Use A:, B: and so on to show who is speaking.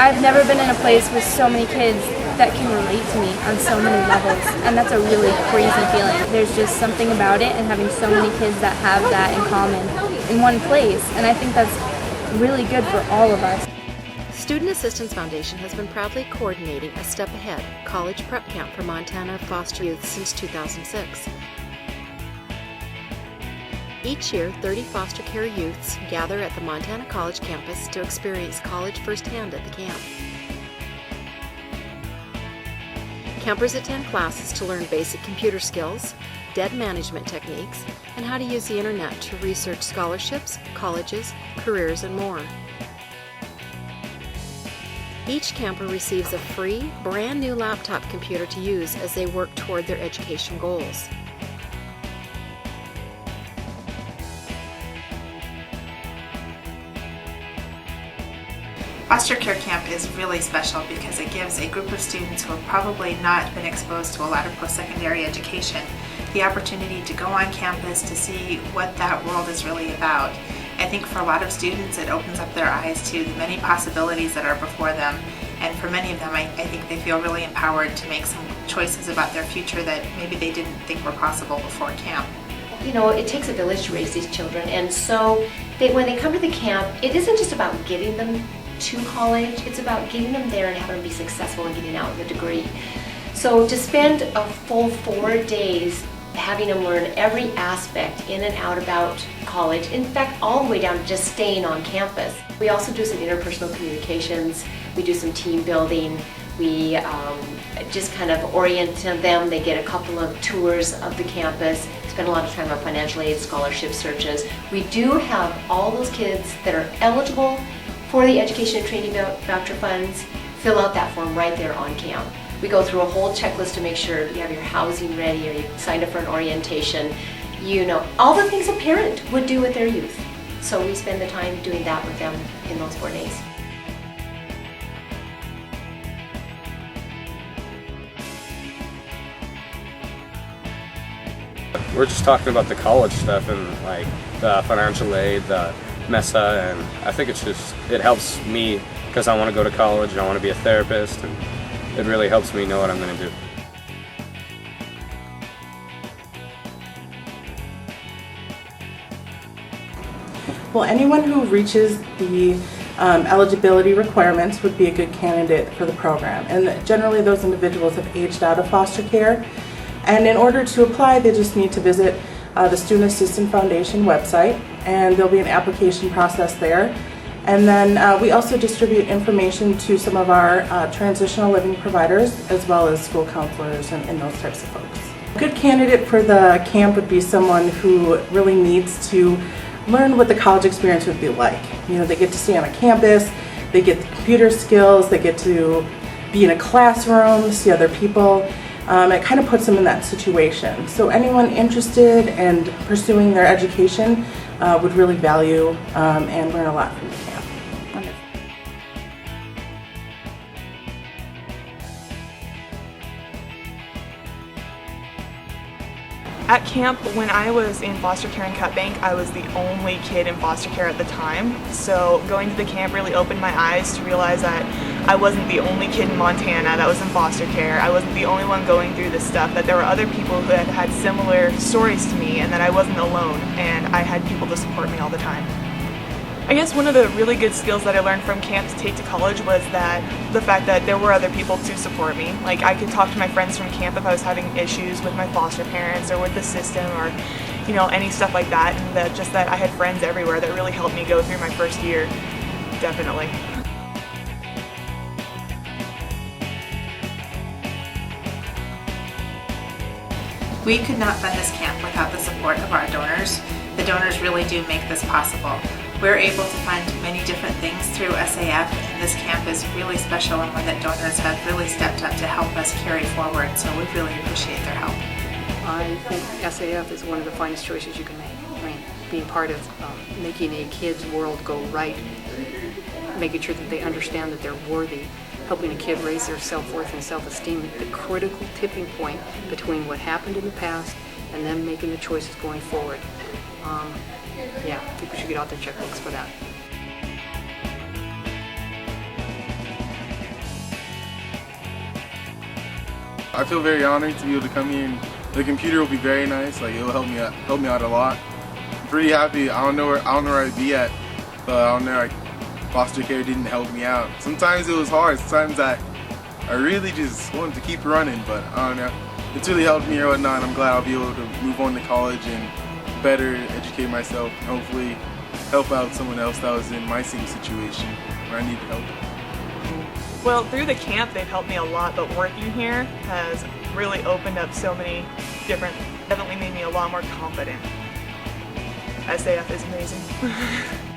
A: I've never been in a place with so many kids that can relate to me on so many levels, and that's a really crazy feeling. There's just something about it, and having so many kids that have that in common in one place, and I think that's really good for all of us.
B: Student Assistance Foundation has been proudly coordinating a Step Ahead college prep camp for Montana foster youth since 2006. Each year, 30 foster care youths gather at the Montana College campus to experience college firsthand at the camp. Campers attend classes to learn basic computer skills, debt management techniques, and how to use the internet to research scholarships, colleges, careers, and more. Each camper receives a free, brand new laptop computer to use as they work toward their education goals.
C: Foster care camp is really special because it gives a group of students who have probably not been exposed to a lot of post-secondary education the opportunity to go on campus to see what that world is really about. I think for a lot of students it opens up their eyes to the many possibilities that are before them, and for many of them I think they feel really empowered to make some choices about their future that maybe they didn't think were possible before camp.
D: You know, it takes a village to raise these children, and so when they come to the camp, it isn't just about getting them to college, it's about getting them there and having them be successful and getting out with a degree. So to spend a full 4 days having them learn every aspect in and out about college, in fact all the way down to just staying on campus. We also do some interpersonal communications, we do some team building, we just kind of orient them. They get a couple of tours of the campus, spend a lot of time on financial aid, scholarship searches. We do have all those kids that are eligible for the education and training voucher funds fill out that form right there on camp. We go through a whole checklist to make sure you have your housing ready or you signed up for an orientation. You know, all the things a parent would do with their youth. So we spend the time doing that with them in those 4 days.
E: We're just talking about the college stuff and like the financial aid, the MESA, and I think it helps me because I want to go to college and I want to be a therapist, and it really helps me know what I'm going to do.
F: Well, anyone who reaches the eligibility requirements would be a good candidate for the program, and generally those individuals have aged out of foster care, and in order to apply they just need to visit the Student Assistance Foundation website, and there'll be an application process there. And then we also distribute information to some of our transitional living providers as well as school counselors and those types of folks. A good candidate for the camp would be someone who really needs to learn what the college experience would be like. You know, they get to stay on a campus, they get the computer skills, they get to be in a classroom, see other people. It kind of puts them in that situation. So anyone interested in pursuing their education would really value and learn a lot from the camp.
G: At camp, when I was in foster care in Cut Bank, I was the only kid in foster care at the time. So going to the camp really opened my eyes to realize that I wasn't the only kid in Montana that was in foster care. I wasn't the only one going through this stuff, that there were other people who had had similar stories to me and that I wasn't alone, and I had people to support me all the time. I guess one of the really good skills that I learned from camp to take to college was that the fact that there were other people to support me. Like, I could talk to my friends from camp if I was having issues with my foster parents or with the system or, you know, any stuff like that, and that just that I had friends everywhere that really helped me go through my first year. Definitely.
C: We could not fund this camp without the support of our donors. The donors really do make this possible. We're able to fund many different things through SAF, and this camp is really special and one that donors have really stepped up to help us carry forward, so we really appreciate their help.
H: I think SAF is one of the finest choices you can make. I mean, being part of making a kid's world go right, making sure that they understand that they're worthy, helping a kid raise their self-worth and self-esteem, the critical tipping point between what happened in the past and them making the choices going forward. Yeah, I think we should get out there and check books for that.
I: I feel very honored to be able to come here, and the computer will be very nice. Like, it will help me out a lot. I'm pretty happy. I don't know where I'd be at, but I don't know, like, foster care didn't help me out. Sometimes it was hard. Sometimes I really just wanted to keep running, but I don't know. It's really helped me or whatnot. I'm glad I'll be able to move on to college and better educate myself and hopefully help out someone else that was in my same situation where I needed help.
G: Well, through the camp they've helped me a lot, but working here has really opened up so many definitely made me a lot more confident. SAF is amazing.